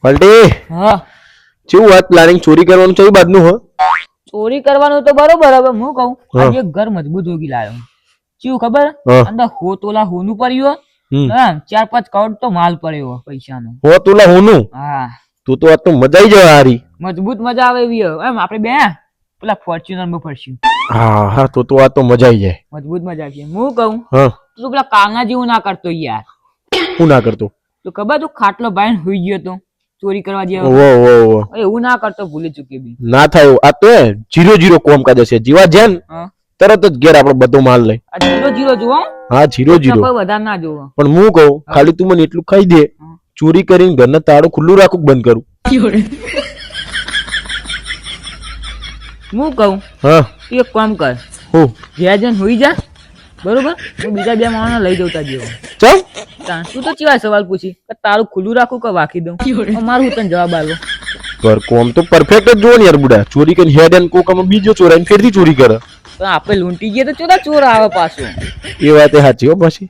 પલટી હા કેવું વાત પ્લાનિંગ ચોરી કરવાનું છે બાદનું હો ચોરી કરવાનું તો બરોબર. હવે હું કહું હા. આજે એક ઘર મજબૂત હોગી લાયો. ચેવું ખબર હા. અંદર તોલા હોનું પડ્યું હમ. હા 4-5 કરોડ તો માલ પડ્યો પૈસાનો. હો તુલા હોનું હા તું તો આ તો મજા આવી જાય હારી. મજબૂત મજા આવે એવી હે. એમ આપણે બે પેલા ફોર્ચ્યુનર માં ફરશું. હા હા તો આ તો મજા આવી જાય. મજબૂત મજા છે. હું કહું હા તું પેલા કાંગા જેવું ના કરતો યાર. હું ના કરતો. તો ખબર તું ખાટલો ભાઈ હુઈ ગયો તો ચોરી કરવા જેવો. ઓ એવું ના કરતો ભૂલી ચૂકી બી. ના થાય આ તો 0-0 કોમ કાજે છે જીવા જેન હા તરત જ ઘેર આપણે બધો માલ લઈ. આ 0-0 જોવો. હા 0-0 કોઈ વધારે ના જોવો. પણ હું કહું ખાલી તું મને એટલું કહી દે ચોરી કરીને ઘરના તાળું ખુલ્લું રાખું કે બંધ કરું. હું કહું હા તું એક કામ કર હું ઘેર જઈને હુઈ જા બરોબર. હું બીજા 2 માણસને લઈ જઉં તા જેવો. ચમ તું તો કેવા સવાલ પૂછી કે તારું ખુલ્લું રાખું કે વાકી દઉં. મારું તને જવાબ આલો. પર કોમ તો પરફેક્ટ જ જોવો ને યાર બુડા. ચોરી કરીને હેડ એન્ડ કોકમાં બીજો ચોરાઈને ફેરથી ચોરી કરે. તો આપણે લૂંટી ગયે તો ચોરા ચોર આવે પાછો. એ વાત એ સાચી હો પછી